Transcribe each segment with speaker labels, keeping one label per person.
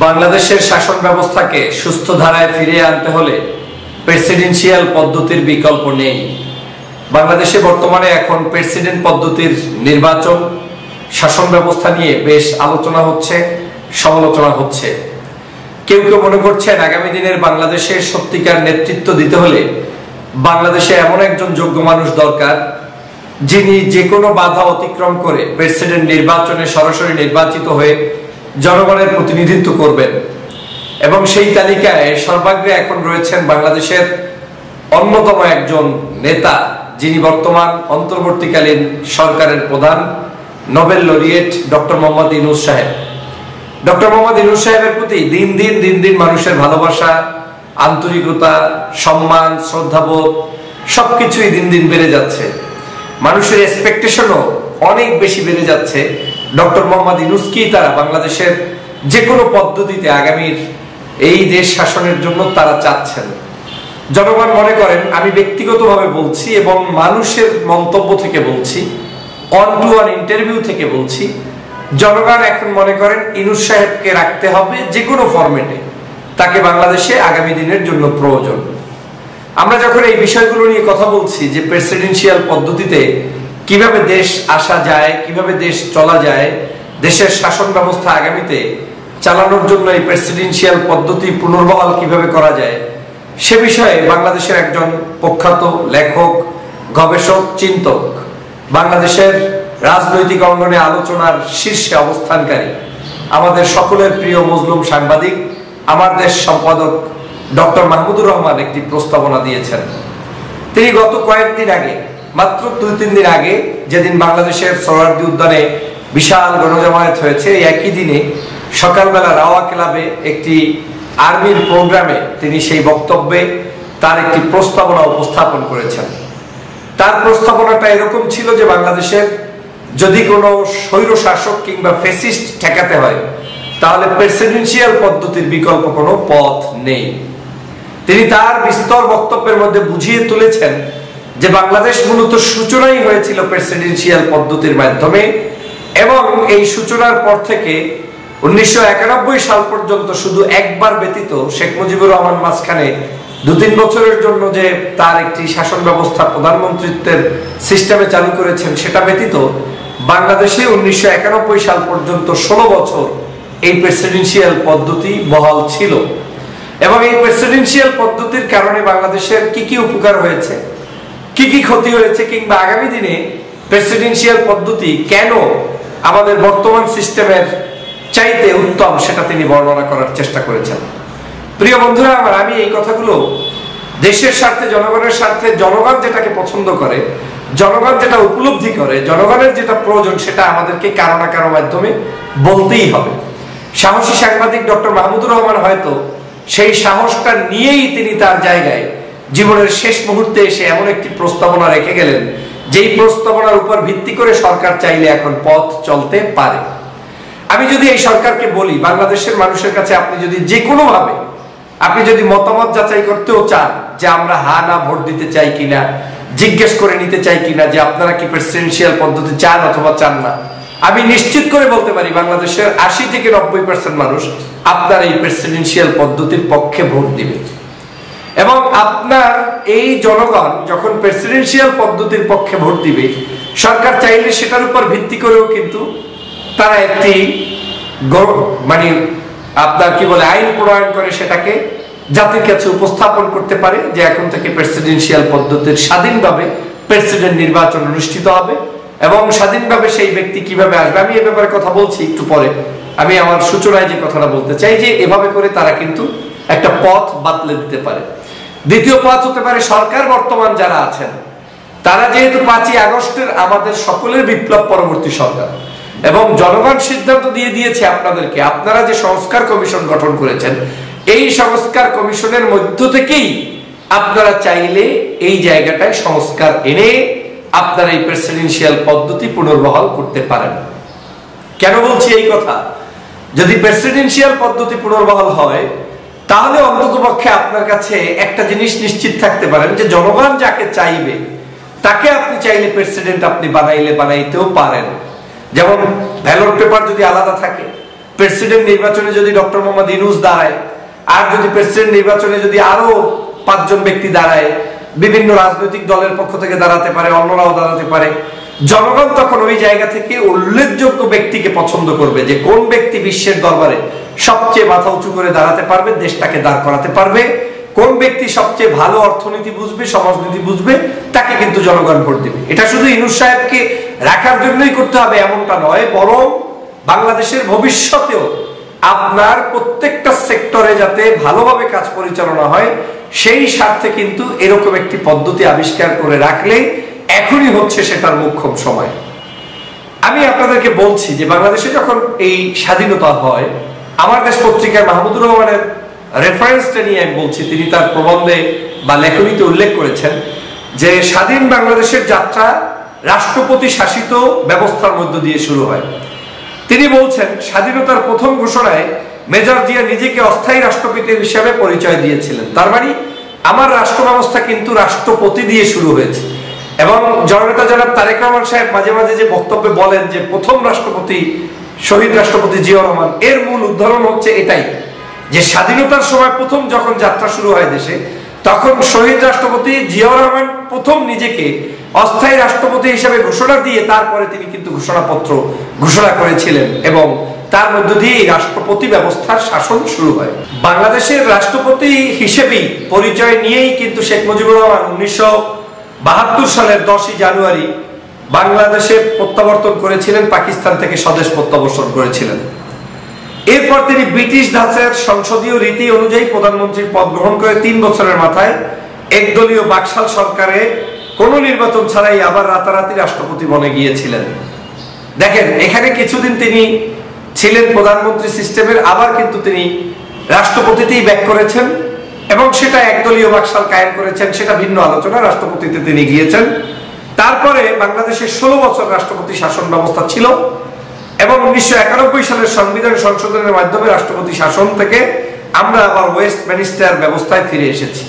Speaker 1: বাংলাদেশের শাসন ব্যবস্থাকে সুস্থ ধারায় ফিরিয়ে আনতে হলে প্রেসিডেন্সিয়াল পদ্ধতির বিকল্প নেই। বাংলাদেশে বর্তমানে এখন প্রেসিডেন্ট পদ্ধতির নির্বাচন শাসন ব্যবস্থা নিয়ে বেশ আলোচনা হচ্ছে, সমালোচনা হচ্ছে। কেউ কেউ মনে করছেন আগামী দিনের বাংলাদেশের সত্যিকার নেতৃত্ব দিতে হলে বাংলাদেশে এমন একজন যোগ্য মানুষ দরকার, যিনি যে কোনো বাধা অতিক্রম করে প্রেসিডেন্ট নির্বাচনে সরাসরি নির্বাচিত হয়ে জনগণের প্রতিনিধিত্ব করবেন। এবং সেই তালিকায় সর্বাগ্রে এখন রয়েছেন বাংলাদেশের অন্যতম একজন নেতা, যিনি বর্তমান অন্তর্বর্তীকালীন সরকারের প্রধান, Nobel laureate doctor Mohammad Yunus সাহেব। ডক্টর মোহাম্মদ ইউনূস সাহেবের প্রতি দিন দিন মানুষের ভালোবাসা, আন্তরিকতা, সম্মান, শ্রদ্ধাবোধ সবকিছুই দিন দিন বেড়ে যাচ্ছে। মানুষের এক্সপেকটেশনও অনেক বেশি বেড়ে যাচ্ছে। ডক্টর মোহাম্মদ ইউনূসকেই তারা বাংলাদেশের যে কোনো পদ্ধতিতে আগামীর এই দেশ শাসনের জন্য তারা চাচ্ছেন। জনগণ মনে করেন, আমি ব্যক্তিগতভাবে বলছি এবং মানুষের মন্তব্য থেকে বলছি, অন টু ওয়ান ইন্টারভিউ থেকে বলছি, জনগণ এখন মনে করেন ইউনূস সাহেবকে রাখতে হবে যে কোনো ফরম্যাটে, তাকে বাংলাদেশে আগামী দিনের জন্য প্রয়োজন। আমরা যখন এই বিষয়গুলো নিয়ে কথা বলছি যে প্রেসিডেন্সিয়াল পদ্ধতিতে কিভাবে দেশ আসা যায়, কিভাবে দেশ চলা যায়, দেশের শাসন ব্যবস্থা আগামীতে চালানোর জন্য এই প্রেসিডেন্সিয়াল পদ্ধতি পুনর্বহাল কিভাবে করা যায়, সে বিষয়ে বাংলাদেশের একজন প্রখ্যাত লেখক, গবেষক, চিন্তক, বাংলাদেশের রাজনৈতিক অঙ্গনে আলোচনার শীর্ষে অবস্থানকারী, আমাদের সকলের প্রিয় মজলুম সাংবাদিক, আমার দেশ সম্পাদক ডক্টর মাহমুদুর রহমান একটি প্রস্তাবনা দিয়েছেন। তিনি গত কয়েকদিন আগে, মাত্র 2-3 দিন আগে, যেদিন বাংলাদেশের সোহরাওয়ার্দী উদ্যানে বিশাল গণজমায়েত হয়েছে, একই দিনে সকালবেলা রাওয়া ক্লাবে একটি আর্মির প্রোগ্রামে তিনি সেই বক্তব্যে তার একটি প্রস্তাবনা উপস্থাপন করেছেন। তার প্রস্তাবনাটা এরকম ছিল যে বাংলাদেশের যদি কোনো স্বৈরশাসক কিংবা ফ্যাসিস্ট ঠেকাতে হয়, তাহলে প্রেসিডেন্সিয়াল পদ্ধতির বিকল্প কোনো পথ নেই। তিনি তার বিস্তর বক্তব্যের মধ্যে বুঝিয়ে তুলেছেন যে বাংলাদেশ মূলত সূচনাই হয়েছিল প্রেসিডেন্সিয়াল পদ্ধতির মাধ্যমে, এবং এই সূচনার পর থেকে 1991 সাল পর্যন্ত শুধু একবার ব্যতীত, শেখ মুজিবুর রহমান মাঝখানে 2-3 বছরের জন্য যে তার একটি শাসন ব্যবস্থা প্রধানমন্ত্রীত্বের সিস্টেমে চালু করেছেন, সেটা ব্যতীত বাংলাদেশে 1991 সাল পর্যন্ত 16 বছর এই প্রেসিডেন্সিয়াল পদ্ধতি বহাল ছিল। এবং এই প্রেসিডেন্সিয়াল পদ্ধতির কারণে বাংলাদেশের কি কি উপকার হয়েছে, কি কি ক্ষতি হয়েছে, কিংবা আগামী দিনে প্রেসিডেন্সিয়াল পদ্ধতি কেন আমাদের বর্তমান সিস্টেমের চাইতে উত্তম, সেটা তিনি বর্ণনা করার চেষ্টা করেছেন। প্রিয় বন্ধুরা আমার, আমি এই কথাগুলো দেশের স্বার্থে, জনগণের স্বার্থে, জনগণ যেটাকে পছন্দ করে, জনগণ যেটা উপলব্ধি করে, জনগণের যেটা প্রয়োজন, সেটা আমাদেরকে কারো না কারো মাধ্যমে বলতেই হবে। সাহসী সাংবাদিক ডক্টর মাহমুদুর রহমান হয়তো সেই সাহসটা নিয়েই তিনি তার জায়গায় জীবনের শেষ মুহূর্তে এসে এমন একটি প্রস্তাবনা রেখে গেলেন, যেই প্রস্তাবনার উপর ভিত্তি করে সরকার চাইলে এখন পথ চলতে পারে। আমি যদি এই সরকারকে বলি, বাংলাদেশের মানুষের কাছে আপনি যদি যে কোনো ভাবে, আপনি যদি মতামত যাচাই করতেও চান যে আমরা হা না ভোট দিতে চাই কিনা, জিজ্ঞেস করে নিতে চাই কিনা যে আপনারা কি প্রেসিডেন্সিয়াল পদ্ধতি চান অথবা চান না, আমি নিশ্চিত করে বলতে পারি বাংলাদেশের 80 থেকে 90% মানুষ আপনার এই প্রেসিডেন্সিয়াল পদ্ধতির পক্ষে ভোট দিবে। এবং আপনার এই জনগণ যখন প্রেসিডেন্সিয়াল পদ্ধতির পক্ষে ভোট দিবে, সরকার চাইলে সেটার উপর ভিত্তি করেও কিন্তু তারা একটি মানে আপনার কি বলে আইন প্রণয়ন করে সেটাকে জাতির কাছে উপস্থাপন করতে পারে যে এখন থেকে প্রেসিডেন্সিয়াল পদ্ধতির স্বাধীনভাবে প্রেসিডেন্ট নির্বাচন অনুষ্ঠিত হবে, এবং স্বাধীনভাবে সেই ব্যক্তি কিভাবে আসবে, আমি এ ব্যাপারে কথা বলছি একটু পরে। আমি আমার সূচনায় যে কথাটা বলতে চাই যে এভাবে করে তারা কিন্তু একটা পথ বাতলে দিতে পারে। দ্বিতীয় পথ হতে পারে সরকার বর্তমান যারা আছেন তারা, যেহেতু 5ই আগস্টের আমাদের সকলের বিপ্লব পরবর্তী সরকার, এবং জনগণ সিদ্ধান্ত দিয়ে দিয়েছে আপনাদেরকে, আপনারা যে সংস্কার কমিশন গঠন করেছেন, এই সংস্কার কমিশনের মধ্য থেকেই আপনারা চাইলে এই জায়গাটায় সংস্কার এনে আপনারা এই প্রেসিডেন্সিয়াল পদ্ধতি পুনর্বহাল করতে পারেন। কেন বলছি এই কথা? যদি প্রেসিডেন্সিয়াল পদ্ধতি পুনর্বহাল হয়, তাহলে অন্ততপক্ষে আপনার কাছে একটা জিনিস নিশ্চিত থাকতে পারেন যে জনগণ যাকে চাইবে তাকে আপনি চাইলে প্রেসিডেন্ট আপনি বানাইতেও পারেন। যেমন ব্যালট পেপার যদি আলাদা থাকে, প্রেসিডেন্ট নির্বাচনে যদি ডক্টর মোহাম্মদ ইউনূস দাঁড়ায়, আর যদি প্রেসিডেন্ট নির্বাচনে যদি আরো 5 জন ব্যক্তি দাঁড়ায়, বিভিন্ন রাজনৈতিক দলের পক্ষ থেকে দাঁড়াতে পারে, অন্যরাও দাঁড়াতে পারে, জনগণ তখন ওই জায়গা থেকে উল্লেখযোগ্য ব্যক্তিকে পছন্দ করবে যে কোন ব্যক্তি বিশ্বের দরবারে সবচেয়ে মাথা উঁচু করে দাঁড়াতে পারবে, দেশটাকে দাঁড় করাতে পারবে, কোন ব্যক্তি সবচেয়ে ভালো অর্থনীতি বুঝবে, সমাজনীতি বুঝবে, তাকে কিন্তু জনগণ ভোট দেবে। এটা শুধু ইউনূস সাহেবকে রাখার জন্যই করতে হবে এমনটা নয়, বরং বাংলাদেশের ভবিষ্যতেও আপনার প্রত্যেকটা সেক্টরে যাতে ভালোভাবে কাজ পরিচালনা হয় সেই স্বার্থে কিন্তু এরকম একটি পদ্ধতি আবিষ্কার করে রাখলে এখনই হচ্ছে সেটার মোক্ষম সময়। আমি আপনাদেরকে বলছি যে বাংলাদেশে যখন এই স্বাধীনতা হয়, আমার দেশ পত্রিকার মাহমুদুর রহমানের রেফারেন্সটা নিয়ে আমি বলছি, তিনি তার প্রবন্ধে বা লেখনীতে উল্লেখ করেছেন যে স্বাধীন বাংলাদেশের যাত্রা রাষ্ট্রপতি শাসিত ব্যবস্থার মধ্য দিয়ে শুরু হয়। তিনি বলছেন, স্বাধীনতার প্রথম ঘোষণায় মেজর জিয়া নিজেকে অস্থায়ী রাষ্ট্রপতি হিসেবে পরিচয় দিয়েছিলেন। তার মানে আমার রাষ্ট্র ব্যবস্থা কিন্তু রাষ্ট্রপতি দিয়ে শুরু হয়েছে। এবং জননেতা জনাব তারেক রহমান সাহেব মাঝে মাঝে যে বক্তব্যে বলেন যে প্রথম রাষ্ট্রপতি শহীদ রাষ্ট্রপতি জিয়া রহমান, এর মূল উদাহরণ হচ্ছে এটাই যে স্বাধীনতার সময় প্রথম যখন যাত্রা শুরু হয় দেশে, তখন শহীদ রাষ্ট্রপতি জিয়া রহমান প্রথম নিজেকে অস্থায়ী রাষ্ট্রপতি হিসেবে ঘোষণা দিয়ে তারপরে তিনি কিন্তু ঘোষণাপত্র ঘোষণা করেছিলেন এবং তার মধ্য দিয়ে রাষ্ট্রপতি ব্যবস্থার শাসন শুরু হয়। বাংলাদেশের রাষ্ট্রপতি হিসেবেই পরিচয় নিয়েই কিন্তু শেখ মুজিবুর রহমান 1972 সালের 10ই জানুয়ারি বাংলাদেশে প্রত্যাবর্তন করেছিলেন, পাকিস্তান থেকে স্বদেশ প্রত্যাবর্তন করেছিলেন। এরপর তিনি ব্রিটিশ ধাঁচের সংসদীয় রীতি অনুযায়ী প্রধানমন্ত্রীর পদ গ্রহণ করে 3 বছরের মাথায় একদলীয় বাকশাল সরকারে কোন নির্বাচন ছাড়াই আবার রাতারাতি রাষ্ট্রপতি বনে গিয়েছিলেন। দেখেন, এখানে কিছুদিন তিনি ছিলেন প্রধানমন্ত্রী সিস্টেমের, আবার কিন্তু তিনি রাষ্ট্রপতিতেই ব্যাক করেছেন এবং সেটা একদলীয় বাকশাল কায়েম করেছেন, সেটা ভিন্ন আলোচনা। রাষ্ট্রপতিতে তিনি গিয়েছেন। তারপরে বাংলাদেশের 16 বছর রাষ্ট্রপতি শাসন ব্যবস্থা ছিল এবং 1991 সালের সংবিধান সংশোধনের মাধ্যমে রাষ্ট্রপতি শাসন থেকে আমরা আবার ওয়েস্টমিনিস্টার ব্যবস্থায় ফিরে এসেছি।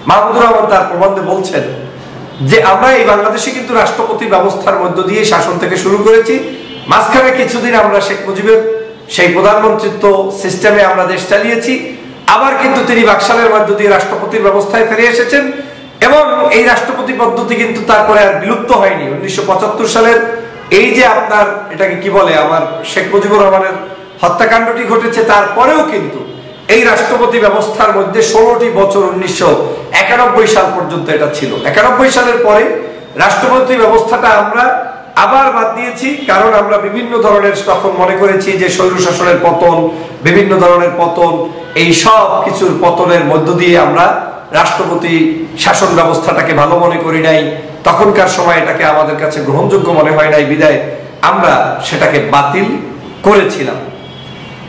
Speaker 1: মাহমুদুর রহমান তার প্রবন্ধে বলছেন যে আমরা এই বাংলাদেশে কিন্তু রাষ্ট্রপতি ব্যবস্থার মধ্য দিয়ে শাসন থেকে শুরু করেছি, মাঝখানে কিছুদিন আমরা শেখ মুজিবের সেই প্রধানমন্ত্রিত্ব সিস্টেমে আমরা দেশ চালিয়েছি, আবার কিন্তু তিনি বাকশালের মধ্য দিয়ে রাষ্ট্রপতির ব্যবস্থায় ফিরে এসেছেন এবং এই রাষ্ট্রপতি পদ্ধতি কিন্তু তারপরে আর বিলুপ্ত হয়নি। 1975 সালের এই যে আপনার এটাকে কি বলে, আমার শেখ মুজিবুর রহমানের হত্যাকাণ্ডটি ঘটেছে, তারপরেও কিন্তু এই রাষ্ট্রপতি ব্যবস্থার মধ্যে 16টি বছর 1991 সাল পর্যন্ত এটা ছিল। 91 সালের পরে রাষ্ট্রপতি ব্যবস্থাটা আমরা আবার বাদ দিয়েছি, কারণ আমরা বিভিন্ন ধরনের তখন মনে করেছি যে স্বৈরশাসনের পতন, বিভিন্ন ধরনের পতন, এই সব কিছুর পতনের মধ্য দিয়ে আমরা রাষ্ট্রপতি শাসন ব্যবস্থাটাকে ভালো মনে করি নাই, তখনকার সময় এটাকে আমাদের কাছে গ্রহণযোগ্য মনে হয় নাই, বিদায় আমরা সেটাকে বাতিল করেছিলাম।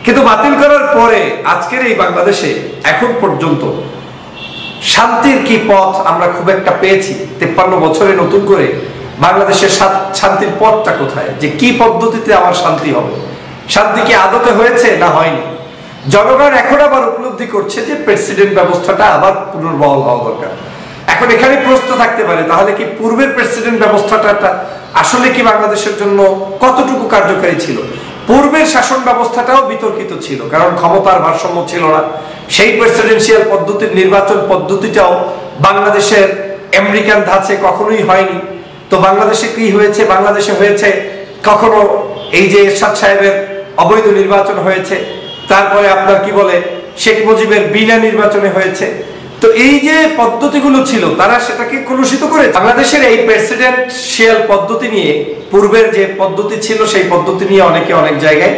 Speaker 1: কিন্তু বাতিল করার পরে আজকের এই বাংলাদেশে এখন পর্যন্ত শান্তির কি পথ আমরা খুব একটা পেয়েছি? 53 বছরে নতুন করে বাংলাদেশের শান্তির পথটা কোথায়? যে কি পদ্ধতিতে আমার শান্তি হবে? শান্তি কি আদতে হয়েছে না হয়নি? জনগণ এখন আবার উপলব্ধি করছে যে প্রেসিডেন্ট ব্যবস্থাটা আবার পুনর্বহাল হওয়া দরকার। এখন এখানে প্রশ্ন থাকতে পারে, তাহলে কি পূর্বের প্রেসিডেন্ট ব্যবস্থাটা আসলে কি বাংলাদেশের জন্য কতটুকু কার্যকারী ছিল? পূর্বের শাসন ব্যবস্থাটাও বিতর্কিত ছিল, কারণ ক্ষমতার ভারসাম্য ছিল না। সেই প্রেসিডেন্সিয়াল পদ্ধতির নির্বাচন পদ্ধতিটাও বাংলাদেশের আমেরিকান ধাঁচে কখনোই হয়নি। তো বাংলাদেশে কি হয়েছে? বাংলাদেশে হয়েছে কখনো এই যে এরশাদ সাহেবের অবৈধ নির্বাচন হয়েছে, তারপরে আপনার কি বলে শেখ মুজিবের বিনা নির্বাচনে হয়েছে। তো এই যে পদ্ধতিগুলো ছিল তারা সেটাকে কলুষিত করে। বাংলাদেশের এই প্রেসিডেন্সিয়াল পদ্ধতি নিয়ে পূর্বের যে পদ্ধতি ছিল সেই পদ্ধতি নিয়ে অনেকে অনেক জায়গায়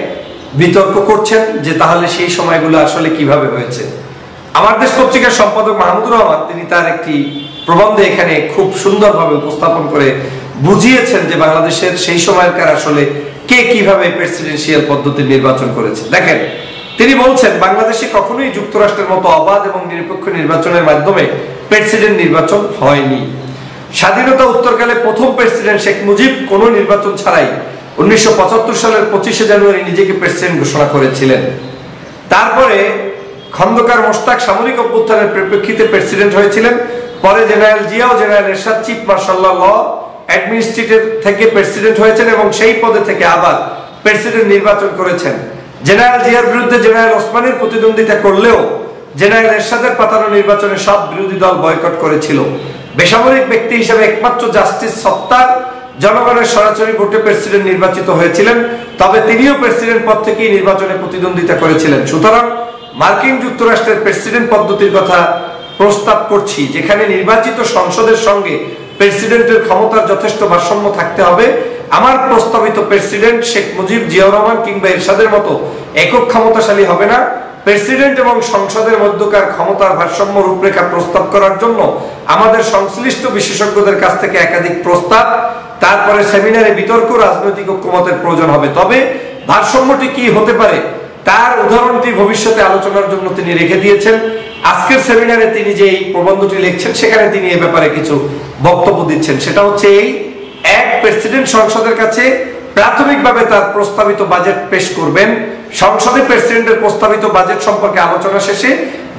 Speaker 1: বিতর্ক করছেন যে তাহলে সেই সময়গুলো আসলে কিভাবে হয়েছে। আমার দেশ পত্রিকার সম্পাদক মাহমুদুর রহমান তিনি তার একটি প্রবন্ধে এখানে খুব সুন্দরভাবে উপস্থাপন করে বুঝিয়েছেন যে বাংলাদেশের সেই সময়কার আসলে কে কিভাবে প্রেসিডেন্সিয়াল পদ্ধতির নির্বাচন করেছে। দেখেন, তিনি বলছেন বাংলাদেশে কখনোই যুক্তরাষ্ট্রের মতো অবাধ এবং নিরপেক্ষ নির্বাচনের মাধ্যমে প্রেসিডেন্ট নির্বাচন হয়নি। স্বাধীনতা উত্তরকালে প্রথম প্রেসিডেন্ট শেখ মুজিব কোনো নির্বাচন ছাড়াই 1975 সালের 25শে জানুয়ারি নিজেকে প্রেসিডেন্ট ঘোষণা করেছিলেন। তারপরে খন্দকার মোশতাক সামরিক অভ্যুত্থানের পরিপ্রেক্ষিতে প্রেসিডেন্ট হয়েছিলেন। পরে জেনারেল জিয়া ও জেনারেল এরশাদ চিফ মার্শাল ল অ্যাডমিনিস্ট্রেটর থেকে প্রেসিডেন্ট হয়েছেন এবং সেই পদে থেকে আবার প্রেসিডেন্ট নির্বাচন করেছেন। জেনারেল জিয়ার বিরুদ্ধে জেনারেল ওসমানীর প্রতিদ্বন্দ্বিতা করলেও জেনারেল এরশাদের পাতানো নির্বাচনে সব বিরোধী দল বয়কট করেছিল। বেসামরিক ব্যক্তি হিসেবে একমাত্র জাস্টিস সত্তার জনগণের সরাসরি ভোটে প্রেসিডেন্ট নির্বাচিত হয়েছিলেন, তবে তিনিও প্রেসিডেন্ট পদ থেকেই নির্বাচনে প্রতিদ্বন্দ্বিতা করেছিলেন। সুতরাং মার্কিন যুক্তরাষ্ট্রের প্রেসিডেন্ট পদ্ধতির কথা প্রস্তাব করছি, যেখানে নির্বাচিত সংসদের সঙ্গে প্রেসিডেন্টের ক্ষমতার যথেষ্ট ভারসাম্য থাকতে হবে। আমার প্রস্তাবিত প্রেসিডেন্ট শেখ মুজিব, জিয়াউর রহমান কিংবা এরশাদের মতো একক ক্ষমতাশালী হবে না। প্রেসিডেন্ট এবং সংসদের মধ্যকার ক্ষমতার ভারসাম্য রূপরেখা প্রস্তাব করার জন্য আমাদের সংশ্লিষ্ট বিশেষজ্ঞদের কাছ থেকে একাধিক প্রস্তাব, তারপরে সেমিনারে বিতর্ক, রাজনৈতিক ঐক্যমতের প্রয়োজন হবে। তবে ভারসাম্যটি কি হতে পারে তার উদাহরণটি ভবিষ্যতে আলোচনার জন্য তিনি রেখে দিয়েছেন। আজকের সেমিনারে তিনি যে এই প্রবন্ধটি লিখছেন সেখানে তিনি এ ব্যাপারে কিছু বক্তব্য দিচ্ছেন। সেটা হচ্ছে এই এক, প্রেসিডেন্ট সংসদের কাছে প্রাথমিকভাবে তার প্রস্তাবিত বাজেট পেশ করবেন। সংসদে প্রেসিডেন্টের প্রস্তাবিত বাজেট সম্পর্কে আলোচনা শেষে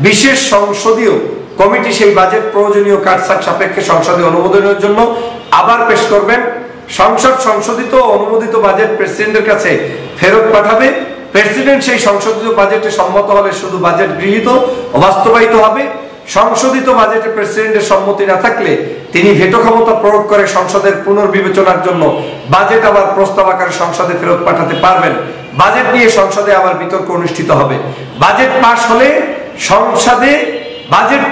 Speaker 1: বিশেষ সংসদীয় কমিটি সেই বাজেট প্রয়োজনীয় কাটছাঁট সাপেক্ষে সংসদে অনুমোদনের জন্য আবার পেশ করবেন। সংসদ সংশোধিত ও অনুমোদিত বাজেট প্রেসিডেন্টের কাছে ফেরত পাঠাবে। প্রেসিডেন্ট সেই সংশোধিত বাজেটে সম্মত হলে শুধু বাজেট গৃহীত ও বাস্তবায়িত হবে। সংশোধিত বাজেটে প্রেসিডেন্টের সম্মতি না থাকলে তিনি ভেটো ক্ষমতা প্রয়োগ করে সংসদের পুনর্বিবেচনার জন্য বাজেট আবার প্রস্তাব আকারে সংসদে ফেরত পাঠাতে পারবেন। বাজেট নিয়ে সংসদে আবার বিতর্ক অনুষ্ঠিত হবে। বাজেট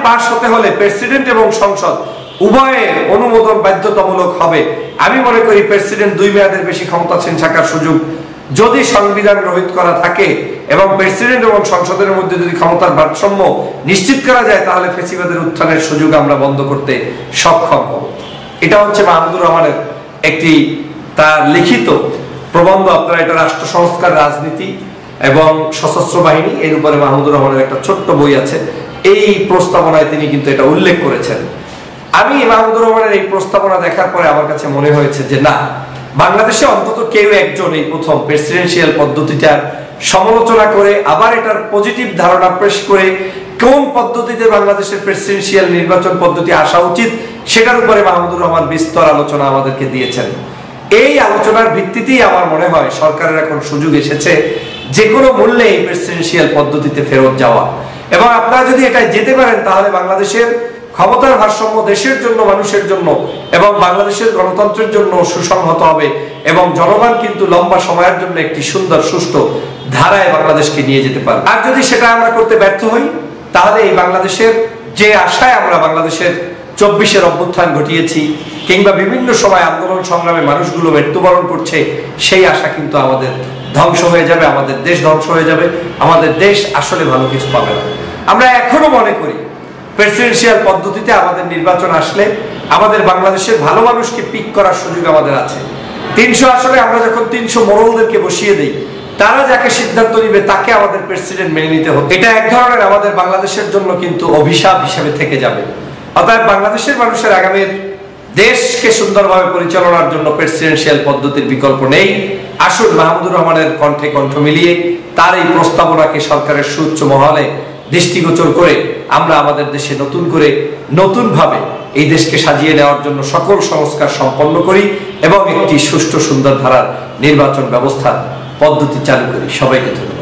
Speaker 1: পাস হতে হলে প্রেসিডেন্ট এবং সংসদ উভয়ের অনুমোদন বাধ্যতামূলক হবে। আমি মনে করি প্রেসিডেন্ট 2 মেয়াদের বেশি ক্ষমতাসীন থাকার সুযোগ যদি সংবিধান রহিত করা থাকে এবং প্রেসিডেন্ট এবং সংসদের মধ্যে যদি ক্ষমতার ভারসাম্য নিশ্চিত করা যায়, তাহলে ফ্যাসিবাদের উত্থানের সুযোগ আমরা বন্ধ করতে সক্ষম হব। এটা হচ্ছে মাহমুদুর রহমানের একটি তার লিখিত প্রবন্ধ। আপনারা এটা রাষ্ট্র সংস্কার, রাজনীতি এবং সশস্ত্র বাহিনী, এর উপরে মাহমুদুর রহমানের একটা ছোট্ট বই আছে। এই প্রস্তাবনায় তিনি কিন্তু এটা উল্লেখ করেছেন। আমি মাহমুদুর রহমানের এই প্রস্তাবনা দেখার পরে আমার কাছে মনে হয়েছে যে না, বাংলাদেশে অন্তত কেউ একজন এই প্রথম প্রেসিডেন্সিয়াল পদ্ধতিটার সমালোচনা করে আবার এটার পজিটিভ ধারণা পেশ করে কোন পদ্ধতিতে বাংলাদেশের প্রেসিডেন্সিয়াল নির্বাচন পদ্ধতি আসা উচিত সেটার উপরে মাহমুদুর রহমান বিস্তর আলোচনা আমাদেরকে দিয়েছেন। এই আলোচনার ভিত্তিতেই আমার মনে হয় সরকারের এখন সুযোগ এসেছে যে কোনো মূল্যে এই প্রেসিডেন্সিয়াল পদ্ধতিতে ফেরত যাওয়া। এবং আপনারা যদি এটা যেতে পারেন তাহলে বাংলাদেশের ক্ষমতার ভারসাম্য দেশের জন্য, মানুষের জন্য এবং বাংলাদেশের গণতন্ত্রের জন্য সুসংহত হবে এবং জনগণ কিন্তু লম্বা সময়ের জন্য একটি সুন্দর সুষ্ঠু ধারায় বাংলাদেশকে নিয়ে যেতে পারবে। আর যদি সেটা আমরা করতে ব্যর্থ হই তাহলে এই বাংলাদেশের যে আশায় আমরা বাংলাদেশের 24-এর অভ্যুত্থান ঘটিয়েছি কিংবা বিভিন্ন সময় আন্দোলন সংগ্রামে মানুষগুলো মৃত্যুবরণ করছে, সেই আশা কিন্তু আমাদের ধ্বংস হয়ে যাবে, আমাদের দেশ ধ্বংস হয়ে যাবে, আমাদের দেশ আসলে ভালো কিছু পাবে না। আমরা এখনো মনে করি প্রেসিডেন্সিয়াল পদ্ধতিতে আমাদের নির্বাচন আসলে আমাদের বাংলাদেশের ভালো মানুষকে পিক করার সুযোগ আমাদের আছে। 300 আসলে আমরা যখন 300 মোড়লদেরকে বসিয়ে দেই, তারা যাকে সিদ্ধান্ত নিবে তাকে আমাদের প্রেসিডেন্ট মেনে নিতে হবে। এটা এক ধরনের আমাদের বাংলাদেশের জন্য কিন্তু অভিশাপ হিসেবে থেকে যাবে। অর্থাৎ বাংলাদেশের মানুষের আগামীর দেশকে সুন্দরভাবে পরিচালনার জন্য প্রেসিডেন্সিয়াল পদ্ধতির বিকল্প নেই। আসুন মাহমুদুর রহমানের কণ্ঠে কণ্ঠ মিলিয়ে তার এই প্রস্তাবনাকে সরকারের সুউচ্চ মহলে দৃষ্টিগোচর করে আমরা আমাদের দেশে নতুন করে নতুনভাবে এই দেশকে সাজিয়ে নেওয়ার জন্য সকল সংস্কার সম্পন্ন করি এবং একটি সুষ্ঠু সুন্দর ধারার নির্বাচন ব্যবস্থা পদ্ধতি চালু করি। সবাইকে ধন্যবাদ।